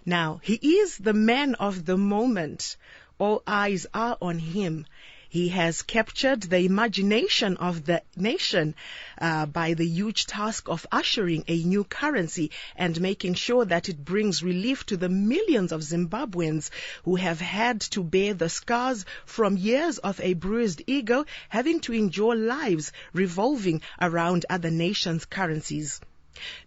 Now, he is the man of the moment. All eyes are on him. He has captured the imagination of the nation by the huge task of ushering a new currency and making sure that it brings relief to the millions of Zimbabweans who have had to bear the scars from years of a bruised ego, having to enjoy lives revolving around other nations' currencies.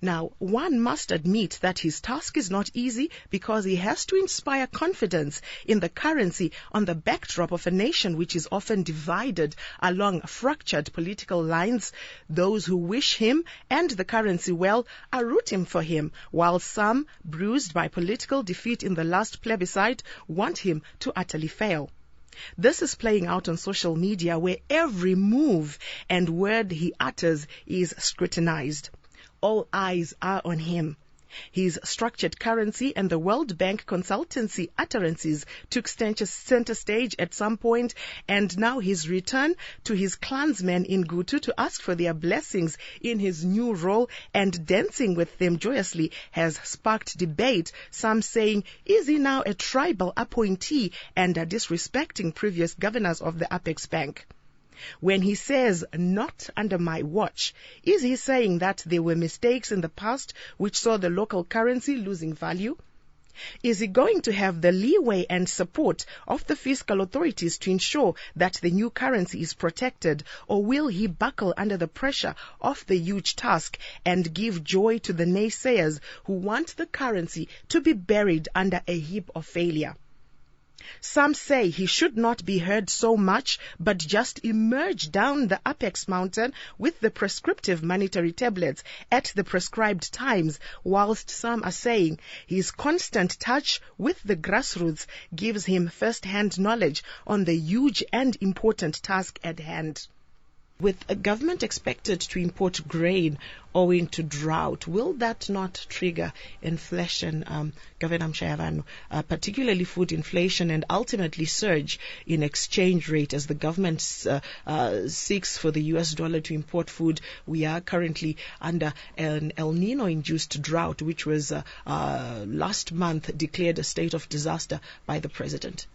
Now, one must admit that his task is not easy because he has to inspire confidence in the currency on the backdrop of a nation which is often divided along fractured political lines. Those who wish him and the currency well are rooting for him, while some, bruised by political defeat in the last plebiscite, want him to utterly fail. This is playing out on social media, where every move and word he utters is scrutinized. All eyes are on him. His structured currency and the World Bank consultancy utterances took center stage at some point, and now his return to his clansmen in Gutu to ask for their blessings in his new role and dancing with them joyously has sparked debate, some saying, is he now a tribal appointee and disrespecting previous governors of the Apex Bank? When he says, not under my watch, is he saying that there were mistakes in the past which saw the local currency losing value? Is he going to have the leeway and support of the fiscal authorities to ensure that the new currency is protected, or will he buckle under the pressure of the huge task and give joy to the naysayers who want the currency to be buried under a heap of failure? Some say he should not be heard so much, but just emerge down the apex mountain with the prescriptive monetary tablets at the prescribed times, whilst some are saying his constant touch with the grassroots gives him first-hand knowledge on the huge and important task at hand. With a government expected to import grain owing to drought, will that not trigger inflation, Governor Mushayavanhu, particularly food inflation, and ultimately surge in exchange rate as the government seeks for the US dollar to import food? We are currently under an El Nino-induced drought, which was last month declared a state of disaster by the president.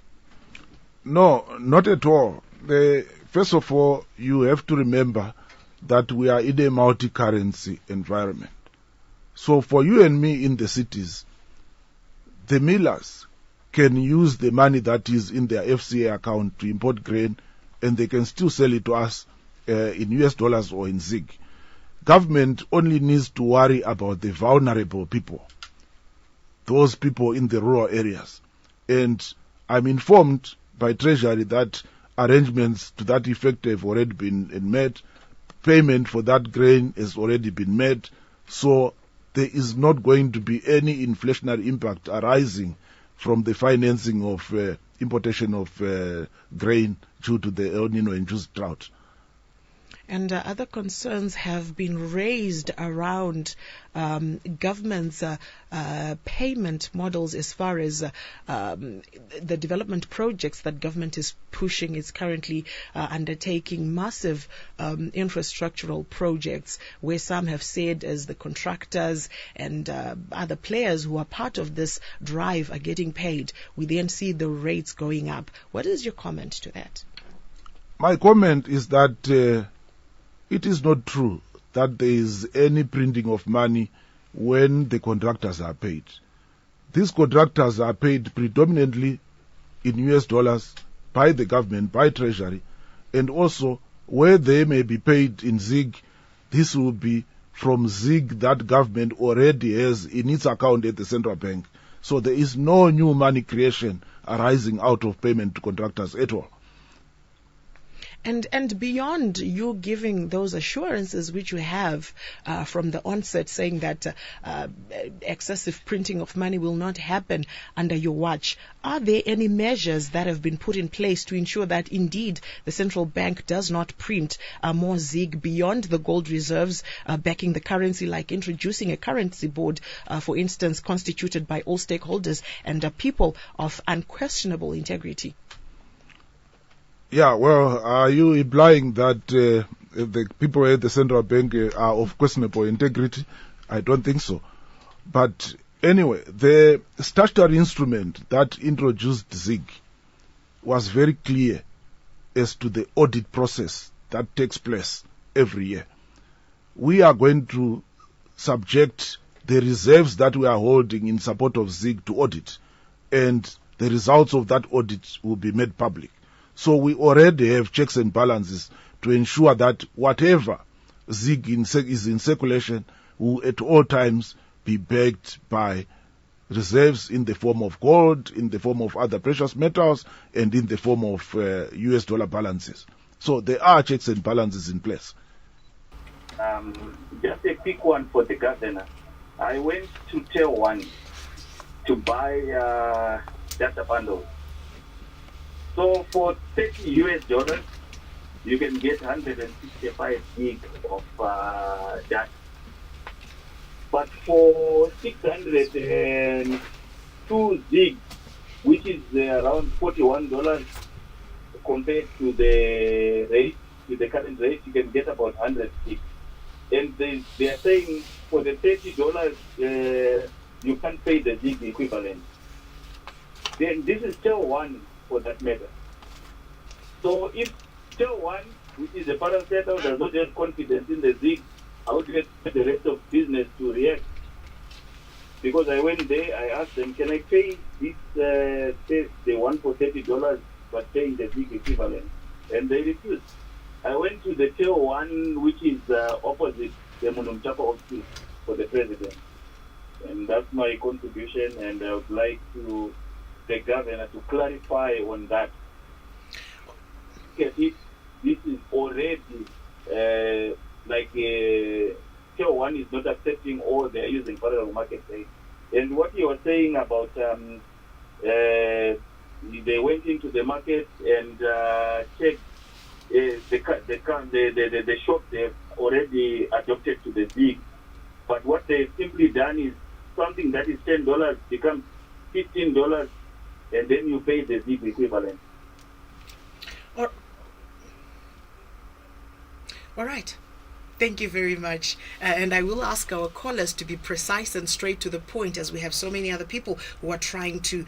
No, not at all. First of all, you have to remember that we are in a multi-currency environment. So for you and me in the cities, the millers can use the money that is in their FCA account to import grain, and they can still sell it to us in US dollars or in ZiG. Government only needs to worry about the vulnerable people, those people in the rural areas. And I'm informed by Treasury that arrangements to that effect have already been made. Payment for that grain has already been made. So there is not going to be any inflationary impact arising from the financing of importation of grain due to the El Nino-induced drought. And other concerns have been raised around government's payment models as far as the development projects that government is pushing. Is currently undertaking massive infrastructural projects, where some have said, as the contractors and other players who are part of this drive are getting paid, we then see the rates going up. What is your comment to that? My comment is that it is not true that there is any printing of money when the contractors are paid. These contractors are paid predominantly in US dollars by the government, by Treasury, and also where they may be paid in ZiG, this will be from ZiG that government already has in its account at the central bank. So there is no new money creation arising out of payment to contractors at all. And beyond you giving those assurances which you have from the onset, saying that excessive printing of money will not happen under your watch, are there any measures that have been put in place to ensure that indeed the central bank does not print more ZiG beyond the gold reserves backing the currency, like introducing a currency board, for instance, constituted by all stakeholders and people of unquestionable integrity? Yeah, well, are you implying that the people at the central bank are of questionable integrity? I don't think so. But Anyway, the statutory instrument that introduced ZIG was very clear as to the audit process that takes place every year. We are going to subject the reserves that we are holding in support of ZIG to audit, and the results of that audit will be made public. So we already have checks and balances to ensure that whatever ZIG is in circulation will at all times be backed by reserves in the form of gold, in the form of other precious metals, and in the form of US dollar balances. So there are checks and balances in place. Just a quick one for the governor. I went to Tier 1 to buy data bundles. So for $30 US, you can get 165 gig of data. But for 602 gig, which is around $41 compared to the rate, to the current rate, you can get about 100 gig. And they are saying for the $30, you can't pay the gig equivalent. Then this is Tier 1 for that matter. So if Tier 1, which is a parastatal, does not have confidence in the ZIG, how do you expect the rest of business to react? Because I went there, I asked them, can I pay this, the one for $30, but paying the ZIG equivalent? And they refused. I went to the Tier 1, which is opposite the Munumchapa office for the president. And that's my contribution, and I would like to the governor to clarify on that. This is already Tier 1 is not accepting all they're using parallel market rate. And what you were saying about they went into the market and checked the shop they've already adopted to the ZIG. But what they've simply done is something that is $10 becomes $15, and then you pay the ZIG equivalent. All right. Thank you very much. And I will ask our callers to be precise and straight to the point, as we have so many other people who are trying to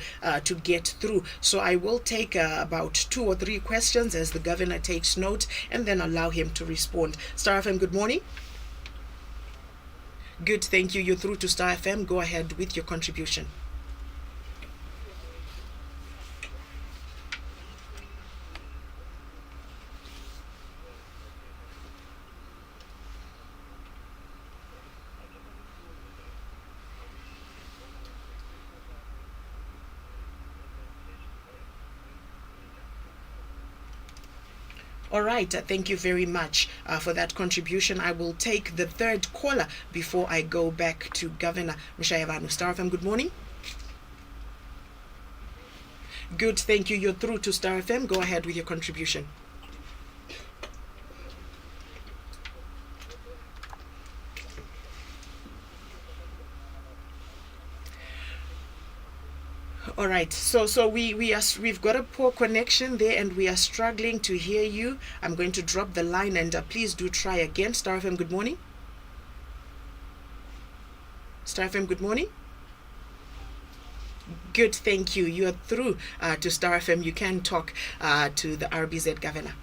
get through. So I will take about 2 or 3 questions as the governor takes note, and then allow him to respond. Star FM, good morning. Good, thank you. You're through to Star FM. Go ahead with your contribution. All right, thank you very much for that contribution. I will take the 3rd caller before I go back to Governor Mushayavanhu. Star FM, good morning. Good, thank you. You're through to Star FM. Go ahead with your contribution. All right, so we've got a poor connection there, and we are struggling to hear you. I'm going to drop the line, and please do try again. Star FM, good morning. Star FM, good morning. Good, thank you. You are through to Star FM. You can talk to the RBZ governor.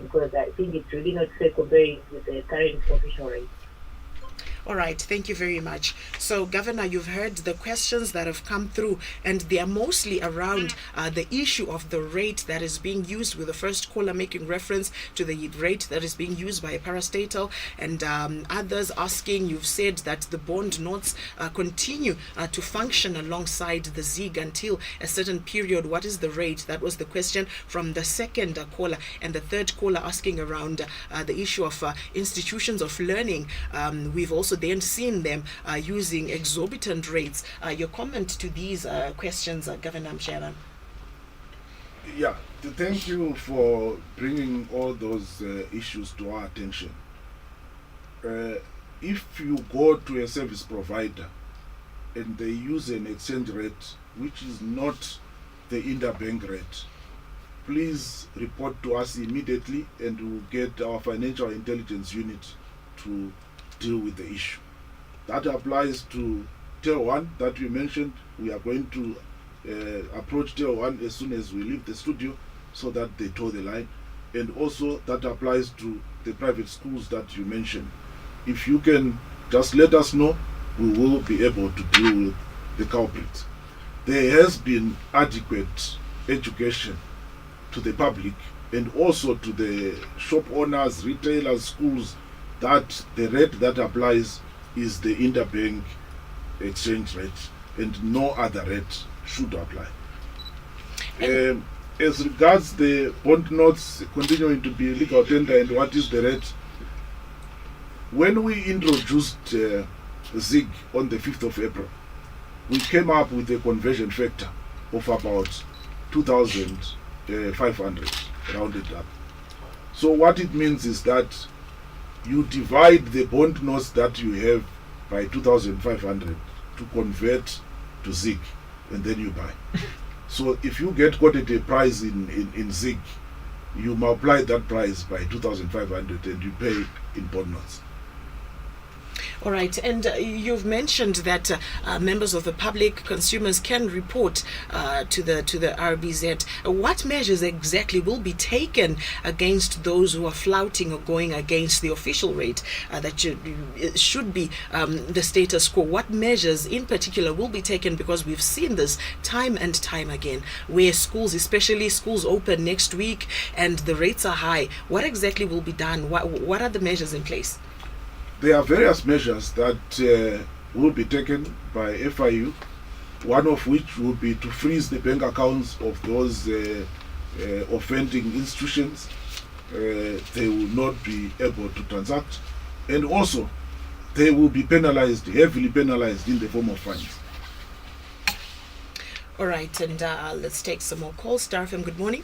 Because I think it's really not fair comparing with the current official rate. All right, thank you very much. So, Governor, you've heard the questions that have come through, and they are mostly around the issue of the rate that is being used, with the first caller making reference to the rate that is being used by a parastatal, and others asking, you've said that the bond notes continue to function alongside the ZIG until a certain period. What is the rate? That was the question from the 2nd caller. And the 3rd caller asking around the issue of institutions of learning. We've also then seen them using exorbitant rates. Your comment to these questions, Governor Mushayavanhu? Yeah, thank you for bringing all those issues to our attention. if you go to a service provider and they use an exchange rate which is not the interbank rate, please report to us immediately and we'll get our financial intelligence unit to deal with the issue. That applies to Tier 1 that you mentioned. We are going to approach Tier 1 as soon as we leave the studio so that they toe the line. And also that applies to the private schools that you mentioned. If you can just let us know, we will be able to deal with the culprits. There has been adequate education to the public and also to the shop owners, retailers, schools, that the rate that applies is the interbank exchange rate and no other rate should apply. As regards the bond notes continuing to be legal tender and what is the rate, when we introduced ZIG on the 5th of April, we came up with a conversion factor of about 2,500 rounded up. So what it means is that you divide the bond notes that you have by 2,500 to convert to ZIG and then you buy. So if you get quoted a price in ZIG, you multiply that price by 2,500 and you pay in bond notes. All right, and you've mentioned that members of the public, consumers can report to the RBZ. What measures exactly will be taken against those who are flouting or going against the official rate that should be the status quo? What measures in particular will be taken? Because we've seen this time and time again, where schools, especially schools, open next week and the rates are high. What exactly will be done? What are the measures in place? There are various measures that will be taken by FIU, one of which will be to freeze the bank accounts of those offending institutions. They will not be able to transact, and also they will be penalized, heavily penalized in the form of fines. All right, and let's take some more calls. Star FM, good morning.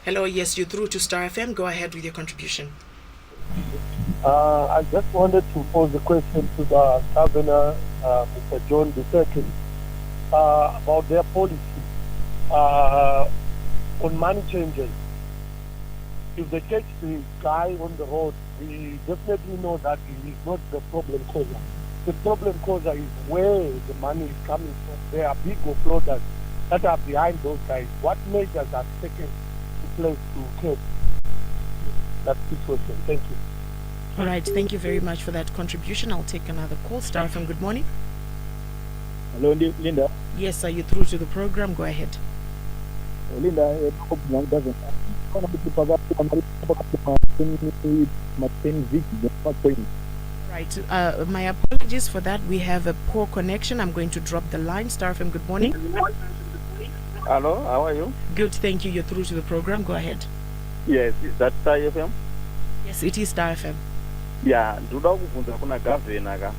Hello, yes, you're through to Star FM. Go ahead with your contribution. I just wanted to pose a question to the Governor, Mr. John II, about their policy on money changes. If they catch the guy on the road, we definitely know that he is not the problem causer. The problem causer is where the money is coming from. There are big offloaders that are behind those guys. What measures are taken to place to catch that situation? Thank you. All right, thank you very much for that contribution. I'll take another call. Star FM, good morning. Hello, Linda. Yes, are you through to the program? Go ahead. Linda, Right, my apologies for that. We have a poor connection. I'm going to drop the line. Star FM, good morning. Hello, how are you? Good, thank you. You're through to the program. Go ahead. Yes, is that Star FM? Yes, it is Star FM. Yeah, ndoda kubvunza kuna governor ka.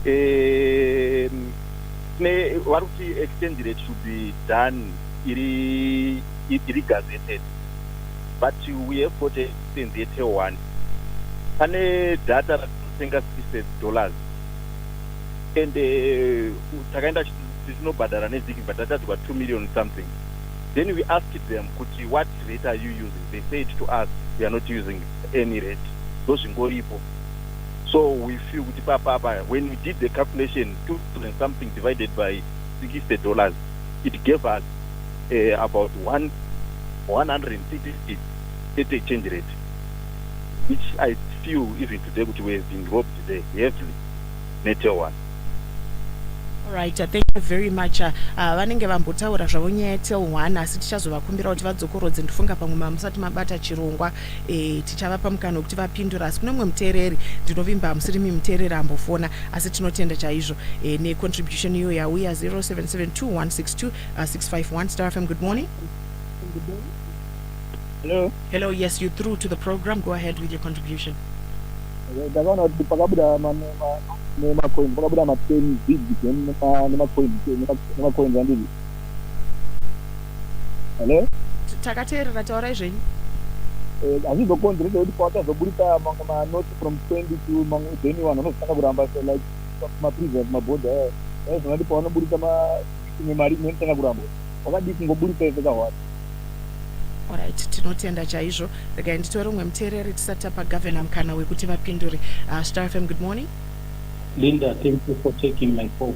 Vari kuti exchange rate should be done iri gazetted, but we have got a exchange rate one. Pane data ratenga $60 and takaenda tisinobhadhara neziki but data got 2 million something. Then we asked them, what rate are you using? They said to us, we are not using any rate. Those people. So we feel when we did the calculation, 2,000 something divided by $60, it gave us about 150 exchange rate, which I feel even today, which we have been robbed today, heavily. Nature one. All right, thank you very much. Vanenge vambotaura zvavo nyaya till 1 asi tichazovakumbira kuti vadzokorodze ndifunga pamwe mamusati mabata chirongwa tichavapa mukana wekuti vapindura asi kune mumwe muteereri ndinovimba hamusirimi muteereri ambofona asi tinotenda chaizvo necontribution iyo yauya 0772162651. Star FM, good morning. Hello. Hello, yes, you're through to the program. Go ahead with your contribution. Nemacoin pakabuda ma10 big nemacoin andii. Hello, takateerera taurai zvenyu. hazvizokonzeresa kuti pawachazobudisa manoti from 20 to then vanhu vanozotanga kuramba like maprevious mabhodha zvona kuti pavanobudisa imwe mari inotanga kuramba wakadii kungobudisa sekahwari. Alright, tinotenda chaizvo. Regai nditore umwe muteereri tisati tapa governor mukana wekuti vapindure. Star FM, good morning. Linda, thank you for taking my call.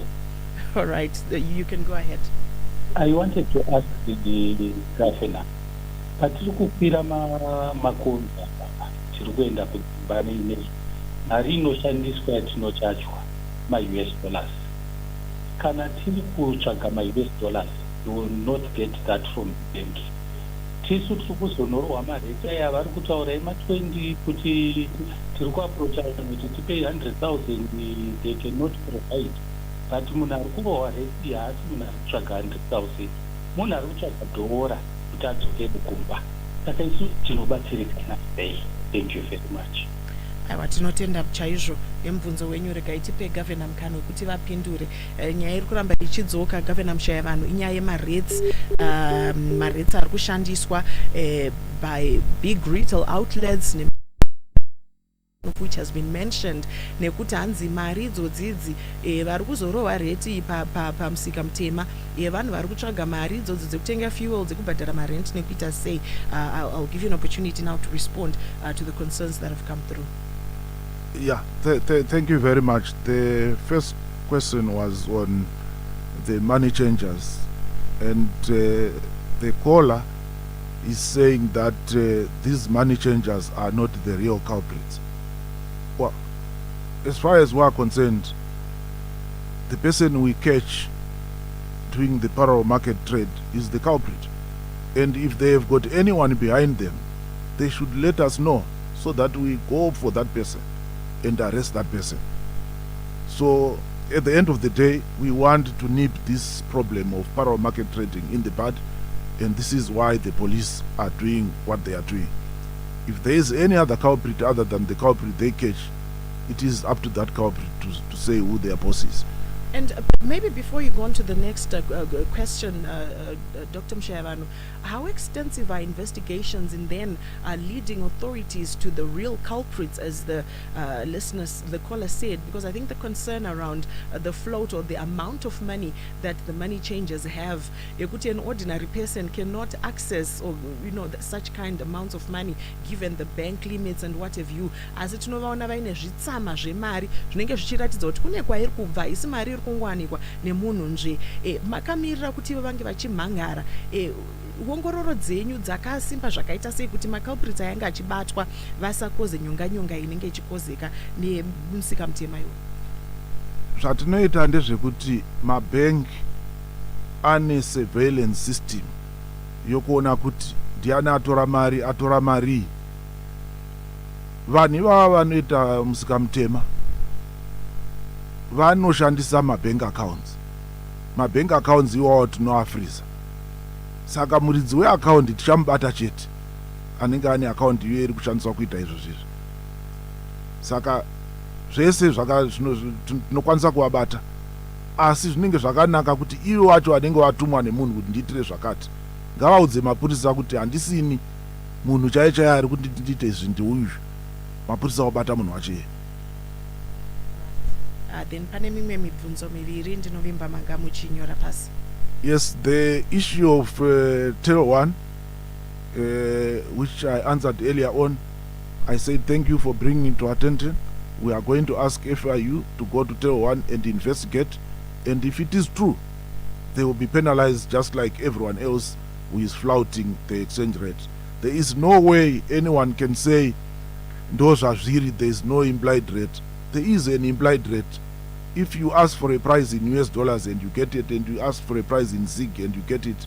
Alright, you can go ahead. I wanted to ask the governor, patiri kukwira makonza tiri kuenda kudzimba neinezvo mari inoshandiswa yatinochachwa ma-US dollars. Kana tiri kutsvaga ma-US dollars, you will not get that from the bank. Tisu tiri kuzonorohwa mareta aya vari kutaura ema-20 kuti tiri kuaprocha vanhu kuti tipe 100,000 they cannot provide. But munhu ari kurohwa reti haasi munhu ari kutsvaga 100,000, munhu ari kutsvaga dhora kuti adzoke mukumba. Saka isu tinobatsirikana sei? Thank you very much. Aiwa, tinotenda chaizvo nemubvunzo wenyu. Regai tipe governor mukana wekuti vapindure. Nyaya iri kuramba ichidzoka, governor Mushayavanhu, inyaya yemarates. Marates ari kushandiswa by big retail outlets, which has been mentioned, nekuti hanzi mari idzodzidzi vari kuzorohwa reti pamusika mutema yevanhu vari kutsvaga mari idzodzo dzekutenga fuel, dzekubhadhara marent nekuita sei. I'll give you an opportunity now to respond to the concerns that have come through. Yeah, thank you very much. The first question was on the money changers, and the caller is saying that these money changers are not the real culprits. Well, as far as we are concerned, the person we catch doing the parallel market trade is the culprit. And if they have got anyone behind them, they should let us know so that we go for that person and arrest that person. So at the end of the day, we want to nip this problem of parallel market trading in the bud, and this is why the police are doing what they are doing. If there is any other culprit other than the culprit they catch, it is up to that culprit to say who their boss is. And maybe before you go on to the next question, Dr. Mushayavanhu, how extensive are investigations in then leading authorities to the real culprits, as the listeners, the caller said? Because I think the concern around the float or the amount of money that the money changers have, an ordinary person cannot access, or such kind amounts of money given the bank limits and what have you. As it novaona vaine zvitsama zvemari zvinenge zvichiratidza kuti kune kwairi kubva isi mari iri kungowanikwa nemunhu nje. Makamirira kuti vange vachimhangara, ongororo dzenyu dzakasimba zvakaita sei kuti maculprits ayanga achibatwa vasakoze nyonga inenge ichikozeka nemusika mutema iwo? Zvatinoita ndezvekuti mabhengi ane surveillance system yokuona kuti ndiani atora mari. Vanhu ivava vanoita musika mutema vanoshandisa mabank accounts. Mabank accounts iwawo tinoafriza. Saka muridzi weaccount tichamubata chete anenge ane account iyo iri kushandiswa kuita izvo zvizvi. Saka zvese tinokwanisa kuwabata, asi zvinenge zvakanaka kuti ivo wacho vanenge vatumwa nemunhu kuti ndiitire zvakati ngavaudze mapurisa kuti handisini munhu chaiye ari kuti ndiite izvi ndiuyu. Mapurisa wabata munhu wacho iye. Then pane mimwe mibvunzo miviri ndinovimba manga muchinyora pasi. Yes, the issue of Tail 1, which I answered earlier on, I said thank you for bringing it to attention. We are going to ask FIU to go to Tail 1 and investigate, and if it is true, they will be penalized just like everyone else who is flouting the exchange rate. There is no way anyone can say those are zero, there is no implied rate. There is an implied rate. If you ask for a price in US dollars and you get it, and you ask for a price in ZiG and you get it,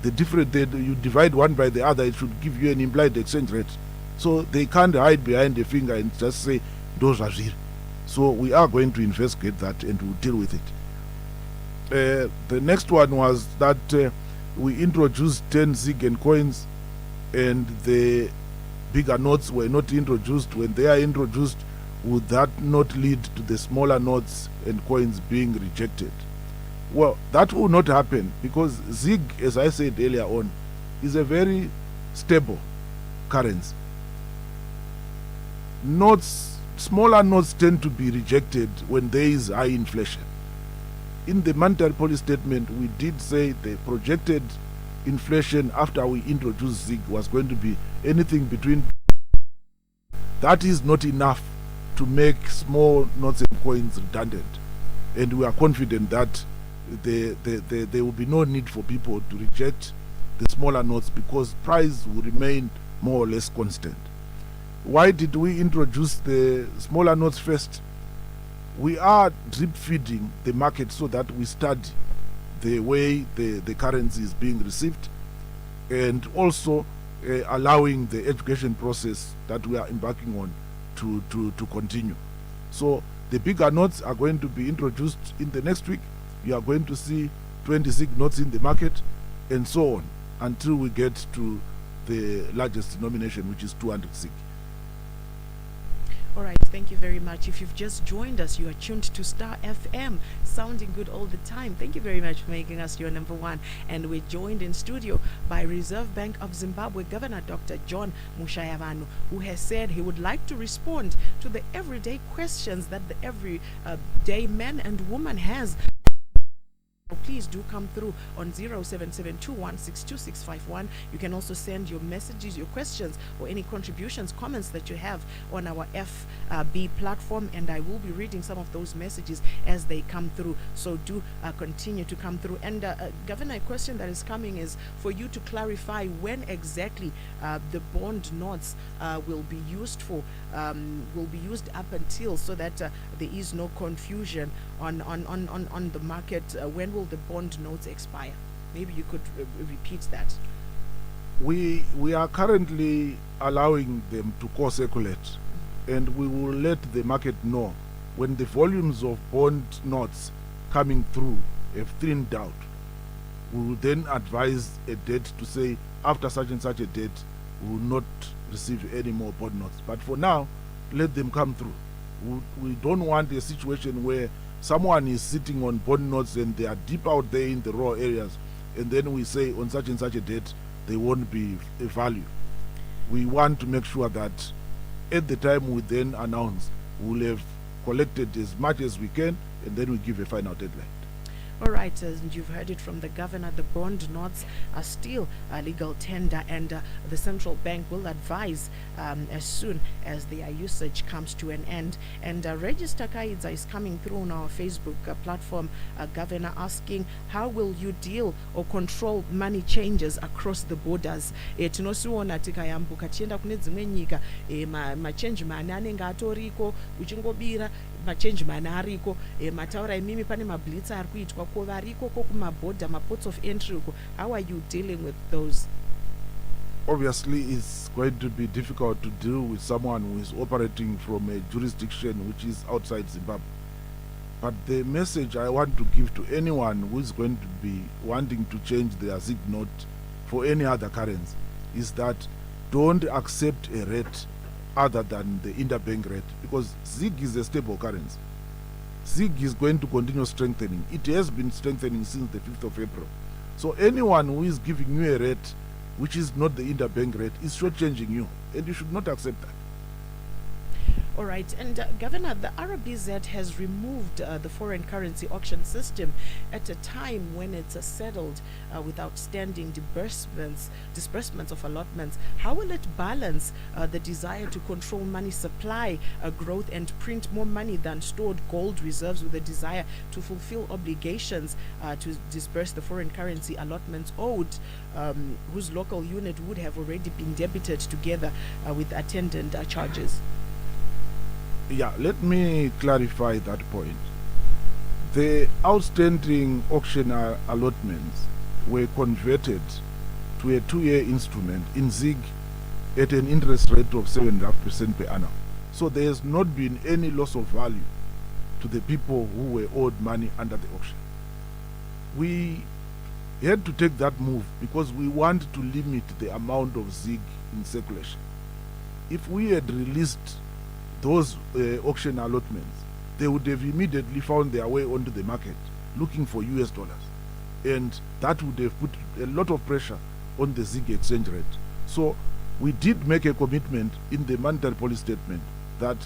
you divide one by the other, it should give you an implied exchange rate. So they can't hide behind a finger and just say those are zero. So we are going to investigate that and we'll deal with it. The next one was that we introduced 10 ZiG and coins, and the bigger notes were not introduced. When they are introduced, would that not lead to the smaller notes and coins being rejected? Well, that will not happen, because ZiG, as I said earlier on, is a very stable currency. notes, smaller notes tend to be rejected when there is high inflation. In the monetary policy statement, we did say the projected inflation after we introduced ZIG was going to be anything between. That is not enough to make small notes and coins redundant, and we are confident that there will be no need for people to reject the smaller notes because price will remain more or less constant. Why did we introduce the smaller notes first? We are drip feeding the market so that we study the way the currency is being received, and also allowing the education process that we are embarking on to continue. So the bigger notes are going to be introduced in the next week. You are going to see 26 notes in the market, and so on, until we get to the largest denomination, which is 200 SIG. All right, thank you very much. If you've just joined us, you are tuned to Star FM, sounding good all the time. Thank you very much for making us your number one. And we're joined in studio by Reserve Bank of Zimbabwe Governor Dr. Mushayavanhu, who has said he would like to respond to the everyday questions that the everyday man and woman has. Please do come through on 0772162651. You can also send your messages, your questions, or any contributions, comments that you have on our FB platform, and I will be reading some of those messages as they come through. So do continue to come through. And Governor, a question that is coming is for you to clarify when exactly the bond notes will be used for, will be used up until, so that there is no confusion on the market. When will the bond notes expire? Maybe you could repeat that. We are currently allowing them to co-circulate, and we will let the market know when the volumes of bond notes coming through have thinned out. We will then advise a date to say after such and such a date we will not receive any more bond notes. But for now, let them come through. We don't want a situation where someone is sitting on bond notes and they are deep out there in the raw areas, and then we say on such and such a date they won't be a value. We want to make sure that at the time we then announce, we'll have collected as much as we can, and then we give a final deadline. All right, and you've heard it from the governor. The bond notes are still a legal tender, and the central bank will advise as soon as their usage comes to an end. And Register Kaidza is coming through on our Facebook platform, Governor, asking how will you deal or control money changes across the borders? Tinosiona tikayambuka tienda kune dzimwe nyika machange mani anenge atoriko uchingobira machange mani ariko mataura imimi pane mablitz ari kuitwa ko variko ko kumabhodha maports of entry uko. How are you dealing with those? Obviously, it's going to be difficult to deal with someone who is operating from a jurisdiction which is outside Zimbabwe. But the message I want to give to anyone who is going to be wanting to change their ZIG note for any other currency is that don't accept a rate other than the interbank rate, because ZIG is a stable currency. ZIG is going to continue strengthening. It has been strengthening since the 5th of April. So anyone who is giving you a rate which is not the interbank rate is shortchanging you, and you should not accept that. All right, and Governor, the RBZ has removed the foreign currency auction system at a time when it's settled with outstanding disbursements of allotments. How will it balance the desire to control money supply growth and print more money than stored gold reserves with the desire to fulfill obligations to disburse the foreign currency allotments owed, whose local unit would have already been debited together with attendant charges? Yeah, let me clarify that point. The outstanding auction allotments were converted to a 2-year instrument in ZIG at an interest rate of 7.5% per annum. So there has not been any loss of value to the people who were owed money under the auction. We had to take that move because we want to limit the amount of ZIG in circulation. If we had released those auction allotments, they would have immediately found their way onto the market looking for US dollars, and that would have put a lot of pressure on the ZIG exchange rate. So we did make a commitment in the monetary policy statement that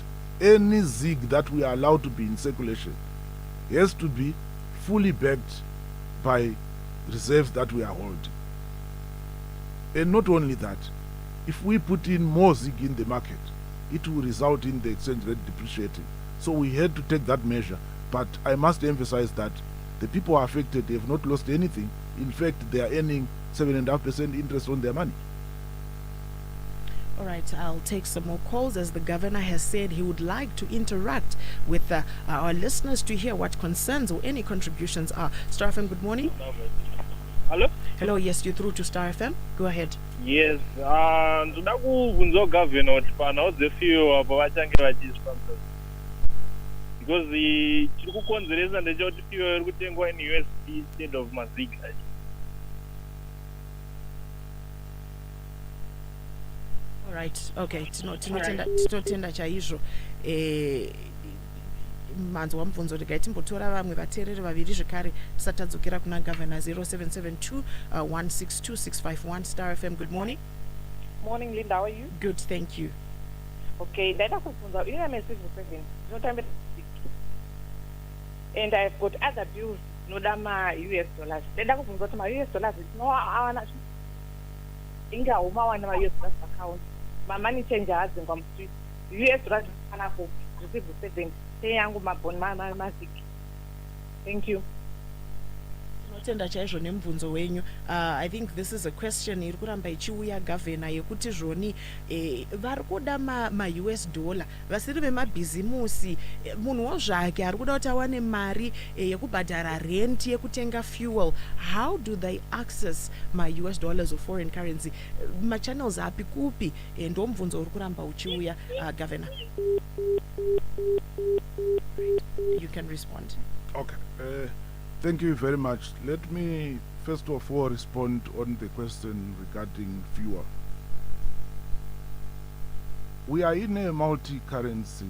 any zig that we are allowed to be in circulation has to be fully backed by reserves that we are holding. And not only that, if we put in more zig in the market, it will result in the exchange rate depreciating. So we had to take that measure. But I must emphasize that the people affected have not lost anything. In fact, they are earning 7.5% interest on their money. All right, I'll take some more calls, as the governor has said he would like to interact with our listeners to hear what concerns or any contributions are. Star FM, good morning. Hello? Hello, yes, you're through to Star FM. Go ahead. Yes, ndoda kuvunza governor kuti pana udzefiwa apo vachange vachisponsor. Because chiri kukonzeresa ndechekuti fiwa iri kutengwa in USD instead of maziga. All right, okay, tinotenda chaizvo. Manzo wamvunzo tikaitimbotora vamwe vateereri vaviri zvekare tisatadzokera kuna governor. 0772 162651 Star FM. Good morning. Morning, Linda. How are you? Good, thank you. Okay, data kufunza message and I've got other bills nodama US dollars. Data kufunza kuti ma US dollars no awana inga uma wana ma US dollars account. My money change has in come street. US dollars ana for receive 7. Yangu mabon masik. Thank you. Tinotenda chaizvo nemubvunzo wenyu. I think this is a question iri kuramba ichiuya governor yekuti zvoni vari kuda ma-US dollar vasiri vemabhizimusi. Munhuwo zvake ari kuda kuti awane mari yekubhadhara rent yekutenga fuel. How do they access ma-US dollars or foreign currency? Machannels api kupi? Ndo mubvunzo uri kuramba uchiuya governor. You can respond. Okay. Thank you very much. Let me first of all respond on the question regarding fuel. We are in a multi-currency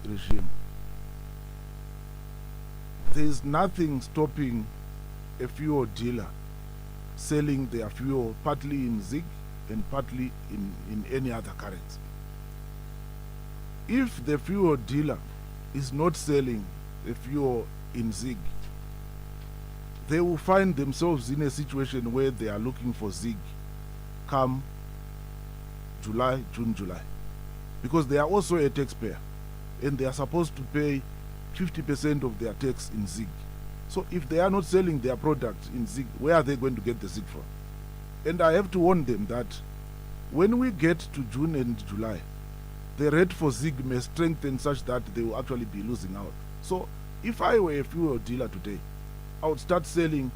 regime. There is nothing stopping a fuel dealer selling their fuel partly in ZiG and partly in any other currency. If the fuel dealer is not selling the fuel in ZiG, they will find themselves in a situation where they are looking for ZiG come June, July. Because they are also a taxpayer and they are supposed to pay 50% of their tax in ZiG. So if they are not selling their product in ZiG, where are they going to get the ZiG from? And I have to warn them that when we get to June and July, the rate for ZiG may strengthen such that they will actually be losing out. So if I were a fuel dealer today, I would start selling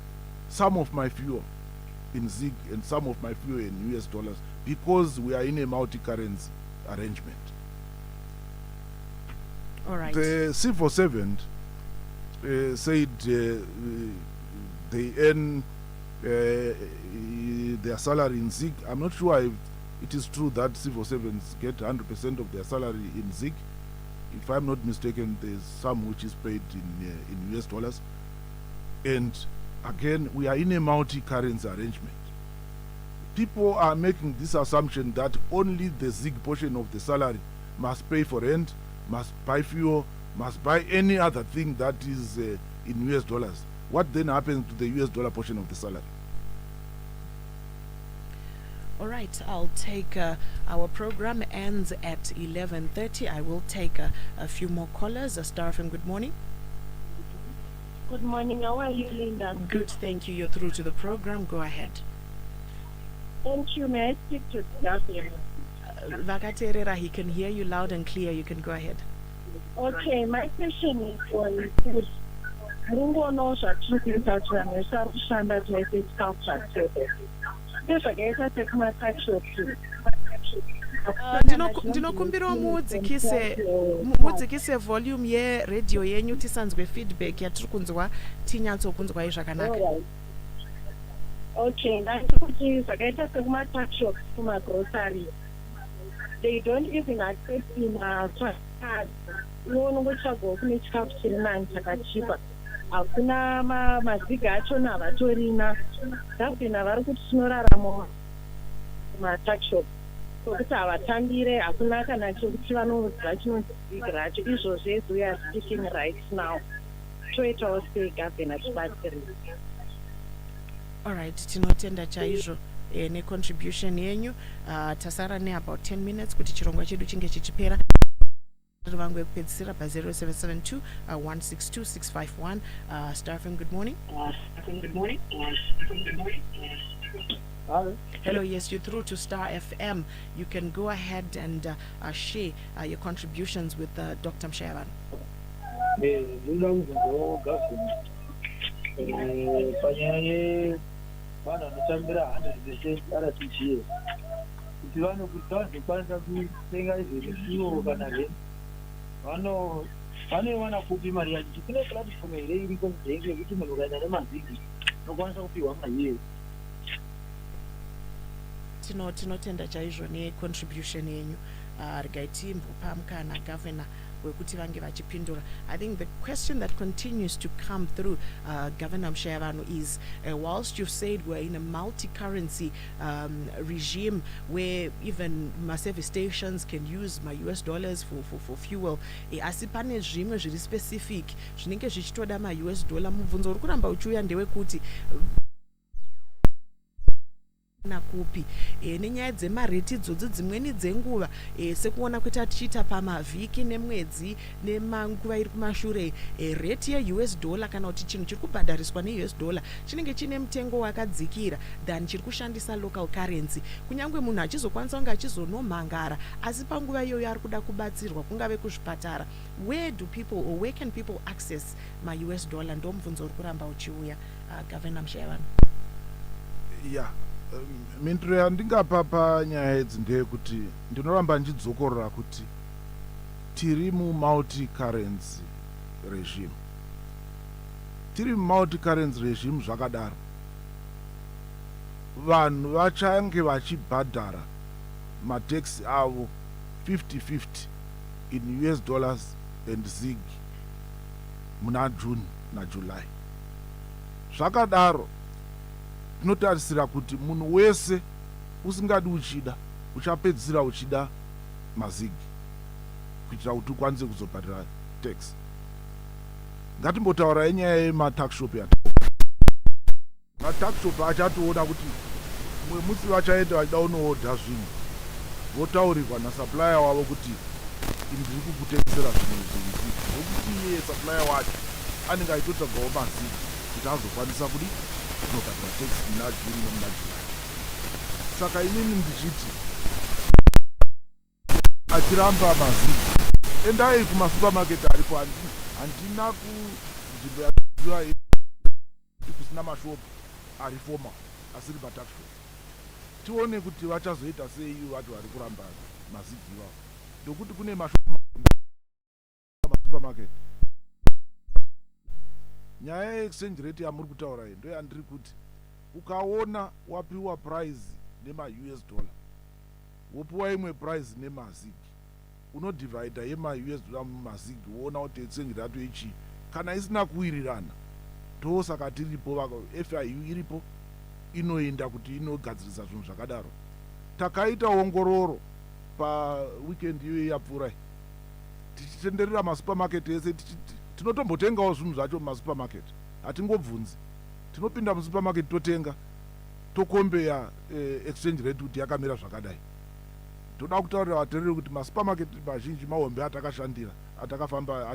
some of my fuel in ZiG and some of my fuel in US dollars because we are in a multi-currency arrangement. All right. The civil servant said they earn their salary in ZiG. I'm not sure if it is true that civil servants get 100% of their salary in ZiG. If I'm not mistaken, there's some which is paid in US dollars. And again, we are in a multi-currency arrangement. People are making this assumption that only the ZiG portion of the salary must pay for rent, must buy fuel, must buy any other thing that is in US dollars. What then happens to the US dollar portion of the salary? All right, I'll take our program ends at 11:30. I will take a few more callers. Star FM, good morning. Good morning. How are you, Linda? Good, thank you. You're through to the program. Go ahead. Thank you. May I speak to Daphne? Vakaterera, he can hear you loud and clear. You can go ahead. Okay, my question is for food. Mungono zvachiri taura nezvakushanda zvefiscal service. Ndezvakaita sekumatakshop. Ndinokumbirawo mudzikise volume yeredhiyo yenyu tisanzwe feedback yatiri kunzwa tinyatsokunzwai zvakanaka. Okay, ndati kuti zvakaita sekumatakshop kumagrocery, they don't even accept card. Unongotsvagawo kune chikafu chiri nani chakachipa. Hakuna maziga achona havatorina. Gavhina vari kuti tinorarama mumatakshop. sokuti havatambire hakuna kana chokuti vanoudzwa chinonzika racho izvozvo we are speaking right now toitawo sei gavhena tibatsirire. Alright, tinotenda chaizvo necontribution yenyu. Tasara about 10 minutes kuti chirongwa chedu chinge chichipera. Vangwe kupedzisira pa 0772 162 651. Starfm, good morning. Good morning. Hello, yes, you're through to Star FM. You can go ahead and share your contributions with Dr. Mushayavanhu. Panyaya vanhu vanotambira 100% aratichiye kuti vanokwanisa kutenga izvezvisiwo kana he vanoiwana kupi mari yacho. Kune platform here iriko mudhengi yekuti munhu ukaenda nemavhigi unokwanisa kupiwa mahiye. Tinotenda chaizvo necontribution yenyu. Regai timbopa mukana governor wekuti vange vachipindura. I think the question that continues to come through, Governor Mushayavanhu, is whilst you've said we're in a multi-currency regime where even service stations can use my US dollars for fuel, asi pane zvimwe zviri specific zvinenge zvichitoda ma US dollar. Mubvunzo uri kuramba uchiuya ndewekuti nakupi nenyaya dzemareti idzodzo dzimweni dzenguva sekuona kuita tichiita pamavhiki nemwedzi nemanguva iri kumashure reti yeUS dollar kana kuti chinhu chiri kubhadhariswa neUS dollar chinenge chine mutengo wakadzikira than chiri kushandisa local currency. Kunyangwe munhu achizokwanisa kunge achizonomhangara asi panguva iyoyo ari kuda kubatsirwa kungave kuzvipatara, where can people access my US dollar? Ndo mubvunzo uri kuramba uchiuya, Governor Mushayavanhu. Yeah. Mindiro yandingapa panyaya idzi ndeyekuti ndinoramba ndichizokorora kuti tiri multi-currency regime. Tiri multi-currency regime zvakadaro, vanhu vachange vachibhadhara mataxi avo 50-50 in US dollars and ZiG muna June naJuly. Zvakadaro tinotarisira kuti munhu wese usingadi uchida uchapedzisira uchida mazigi kuitira kuti ukwanise kuzobhadhara tax. Ngatimbotaura nyaya yemataxshop mataxshop achatoona kuti mumwe musi vachaenda vachida unoodha zvinhu votaurirwa nasupplier wavo kuti ndiri kukutengesera zvinhu zvinzi nokuti iye supplier wacho anenge achitotsvagawo mazigi kuti azokwanisa kudi kunobhadhara tax muna June nemuna July. Saka inini ndichiti achiramba mazigi endai kumasupermarket aripo. Handina kunzvimbo yakuziva kusina mashopu ari formal asiri mataxshop. Tione kuti vachazoita sei vatu vari kuramba mazigi ivavo, ndokuti kune mashopu masupermarket. Nyaya yeexchange rate yamuri kutaura iyi ndo yandiri kuti ukaona wapiwa price nema US dollar wopiwa imwe price nemazigi, unodivhaidha yema US dollar mumazigi woona kuti exchange rate ichi kana isina kuwirirana ndosaka tiripo FIU iripo inoenda kuti inogadzirisa zvinhu zvakadaro. Takaita ongororo pa weekend iyo yapfuura tichitenderera masupermarket ese tinotombotengawo zvinhu zvacho mumasupermarket. Hatingobvunzi, tinopinda musupermarket totenga tokombeya exchange rate kuti yakamira zvakadai. Toda kutaurira vateereri kuti masupermarket mazhinji mahombe atakashandira atakafamba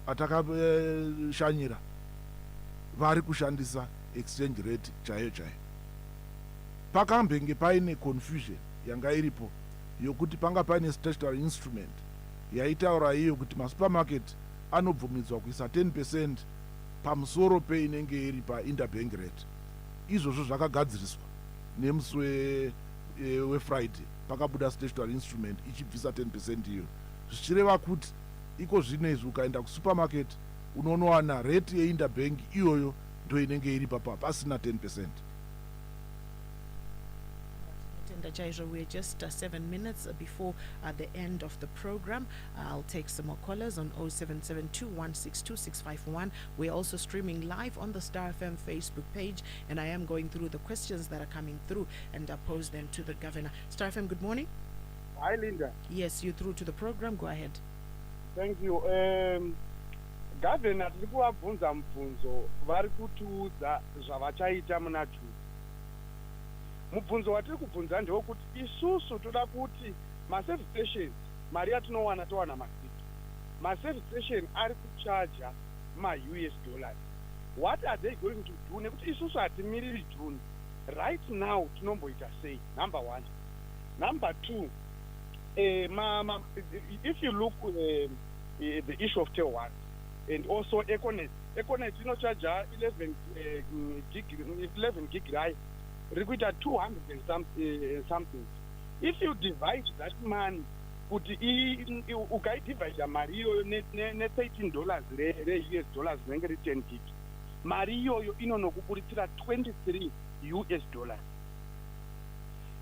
atakashanyira vari kushandisa exchange rate chaiyo chaiyo. Pakambenge paine confusion yanga iripo yokuti panga paine statutory instrument yaitaura iyo kuti masupermarket anobvumidzwa kuisa 10% pamusoro peinenge iri painterbank rate. Izvozvo zvakagadziriswa nemusi weFriday pakabuda statutory instrument ichibvisa 10% iyo, zvichireva kuti iko zvino izvi ukaenda kusupermarket unonowana rate yeinterbank iyoyo ndo inenge iri pasina 10%. Tinotenda Jairo, we're just 7 minutes before the end of the program. I'll take some more callers on 0772162651. We're also streaming live on the Star FM Facebook page, and I am going through the questions that are coming through and pose them to the governor. Star FM, good morning. Hi, Linda. Yes, you're through to the program. Go ahead. Thank you. Governor, tiri kuvabvunza mubvunzo vari kutiudza zvavachaita muna June. Mubvunzo watiri kubvunza ndewekuti isusu toda kuti maservice stations mari yatinowana towana masiti. Maservice station ari kuchaja ma-US dollars. What are they going to do? Nekuti isusu hatimiriri June. Right now tinomboita sei? Number one. Number two, if you look the issue of tier 1 and also Econet inochaja 11 gig rai rikuita 200 and something. If you divide that money kuti ukaidivide mari iyoyo ne$13 re-US dollars rinenge ri 10 gig, mari iyoyo inonokuburitsira 23 US dollars.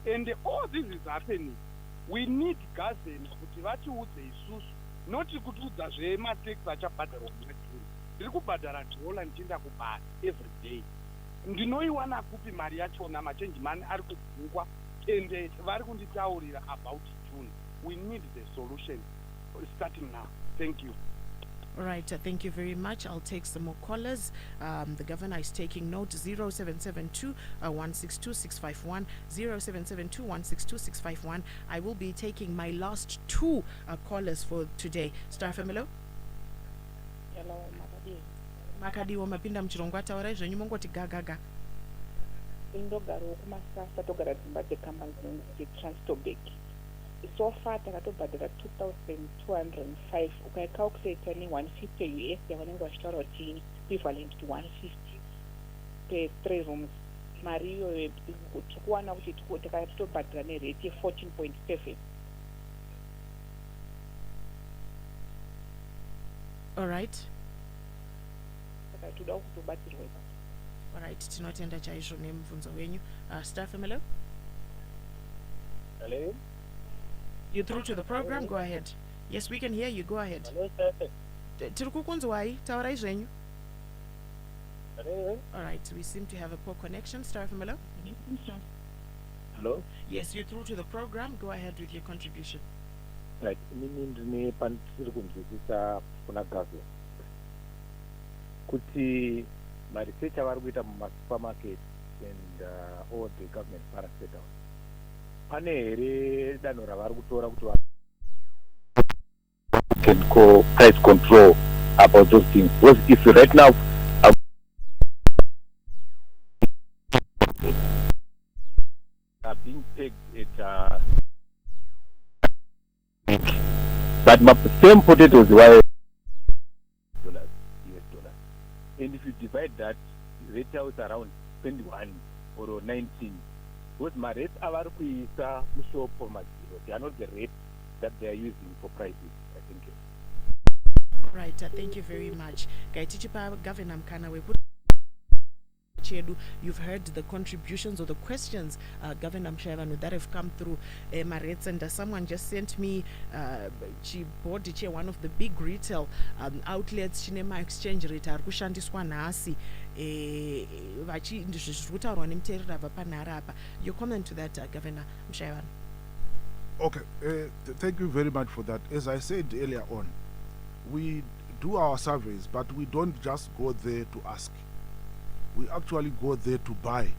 And all this is happening. We need government kuti vatiudze isusu, not kutiudza zvematax achabhadharwa muna June. Ndiri kubhadhara dollar ndichienda kubasa every day. Ndinoiwana kupi mari yachona? Machange money ari kudzingwa and vari kunditaurira about June. We need the solution starting now. Thank you. All right, thank you very much. I'll take some more callers. The governor is taking note. 0772-162-651, 0772-162-651. I will be taking my last two callers for today. Star Family. Hello, Makadi wa mapinda mchirongwa tawara zvenyu mongoti gaga. Indogara kumasasa togara dzimba dzekambani dzetranstobek. So far takatobhadhara 2,205 ukaicalculata ne-150 US yavanenge vachitaura kuti equivalent to 150 per 3 rooms. Mari iyoyo tikuwana kuti takatobhadhara nerate ye-14.7. All right. Saka toda kutobatsirwa. All right, tinotenda chaizvo nemubvunzo wenyu. Star Family. Hello. You through to the program? Go ahead. Yes, we can hear you. Go ahead. Tiri kukunzwai, taurai zvenyu. Hello. All right, we seem to have a poor connection. Star Family. Hello. Yes, you're through to the program. Go ahead with your contribution. Right. Mimi ndine pandiri kunzwisisa kuna government kuti maresearch avari kuita mumasupermarket and all the government parastatals, pane here danho ravari kutora kuti can call price control about those things? Because if right now are being pegged at but my same potatoes were $US. And if you divide that, retail is around 21 or 19. Because my rates are musho for my zero. They are not the rates that they are using for prices, I think. Right, thank you very much. Gaitichipa Governor Mkana, you've heard the contributions or the questions, Governor Mushayavanhu, that have come through Marets, and someone just sent me, she bought one of the big retail outlets, Chinema exchange rate, Arkushandiswa Nasi, your comment to that, Governor Mushayavanhu? Okay, thank you very much for that. As I said earlier on, we do our surveys, but we don't just go there to ask. We actually go there to buy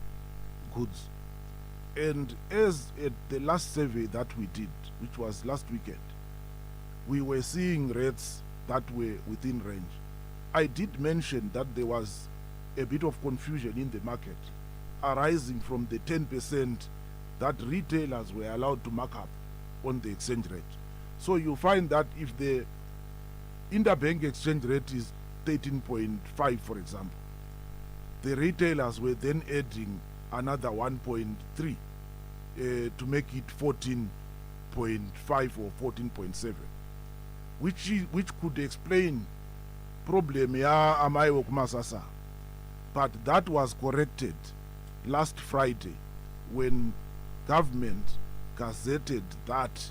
goods. And as at the last survey that we did, which was last weekend, we were seeing rates that were within range. I did mention that there was a bit of confusion in the market arising from the 10% that retailers were allowed to mark up on the exchange rate. So you find that if the interbank exchange rate is 13.5, for example, the retailers were then adding another 1.3 to make it 14.5 or 14.7, which could explain problem ya amai okumasasa. But that was corrected last Friday when government gazetted that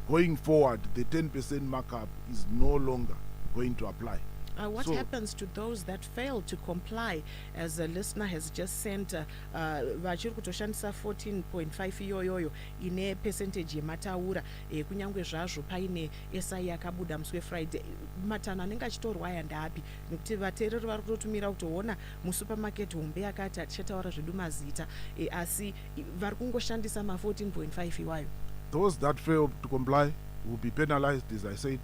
going forward the 10% markup is no longer going to apply. What happens to those that fail to comply? As a listener has just sent, vachiri kutoshandisa 14.5 iyoyoyo ine percentage yemataura kunyangwe zvazvo paine SI yakabuda musi weFriday. Matano anenge achitorwa aya ndaapi? Nekuti vateereri vari kutotumira kutoona musupermarket hombe akati atichataura zvedu mazita asi vari kungoshandisa ma 14.5 iwayo. Those that fail to comply will be penalized, as I said.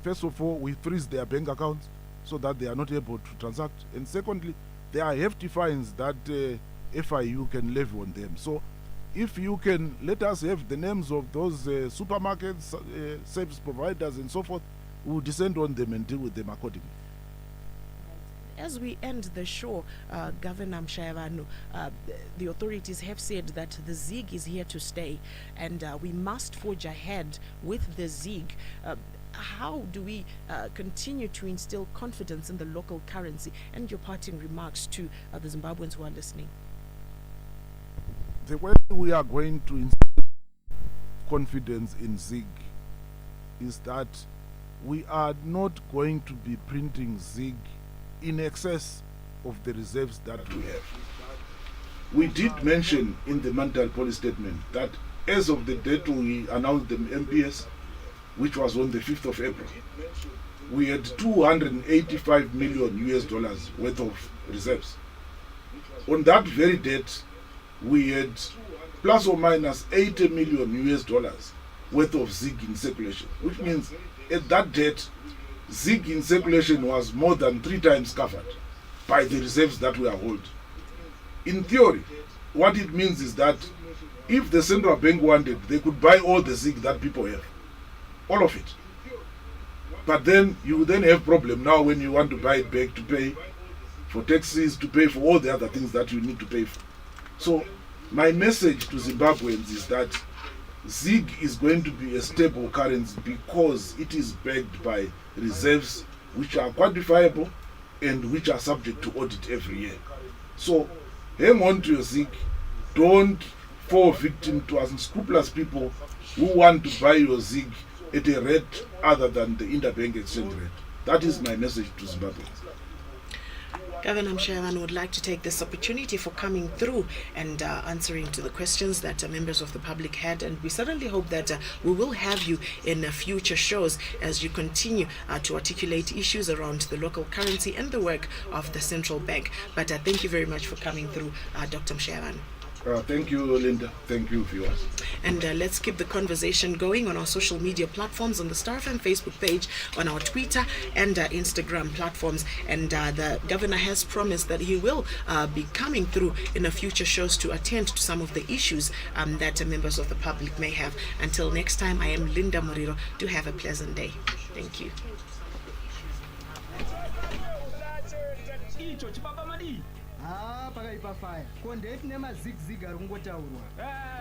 First of all, we freeze their bank accounts so that they are not able to transact. And secondly, there are hefty fines that FIU can levy on them. So if you can let us have the names of those supermarkets, service providers and so forth, we will descend on them and deal with them accordingly. As we end the show, Governor Mushayavanhu, the authorities have said that the ZIG is here to stay and we must forge ahead with the ZIG. How do we continue to instill confidence in the local currency? And your parting remarks to the Zimbabweans who are listening. The way we are going to instill confidence in ZIG is that we are not going to be printing ZIG in excess of the reserves that we have. We did mention in the monetary policy statement that as of the date we announced the MPS, which was on the 5th of April, we had $285 million worth of reserves. On that very date, we had plus or minus $80 million worth of ZIG in circulation, which means at that date, ZIG in circulation was more than 3 times covered by the reserves that we are holding. In theory, what it means is that if the central bank wanted, they could buy all the ZIG that people have. All of it. But then you then have problem now when you want to buy it back to pay for taxes, to pay for all the other things that you need to pay for. So my message to Zimbabweans is that ZIG is going to be a stable currency because it is backed by reserves which are quantifiable and which are subject to audit every year. So hang on to your ZIG. Don't fall victim to unscrupulous people who want to buy your ZIG at a rate other than the interbank exchange rate. That is my message to Zimbabwe. Governor Mushayavanhu would like to take this opportunity for coming through and answering to the questions that members of the public had, and we certainly hope that we will have you in future shows as you continue to articulate issues around the local currency and the work of the central bank. But thank you very much for coming through, Dr. Mushayavanhu. Thank you, Linda. Thank you, viewers. And let's keep the conversation going on our social media platforms, on the Star FM Facebook page, on our Twitter and Instagram platforms. And the governor has promised that he will be coming through in a future shows to attend to some of the issues that members of the public may have. Until next time, I am Linda Muriro. Do have a pleasant day. Thank you. Pakaipa fire kondeti nemazigzig ari kungotaurwa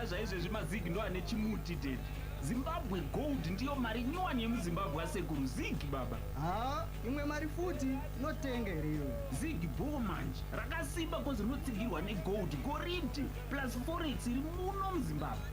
zvaizvezvi mazig ndo ane chimuti dedi. Zimbabwe gold ndiyo mari nyowani yemuzimbabwe asekuru zig baba. Imwe mari futi inotenga ireyo zig bho manje rakasimba kozi rinotsigirwa negold goridhe plus forex iri muno muzimbabwe.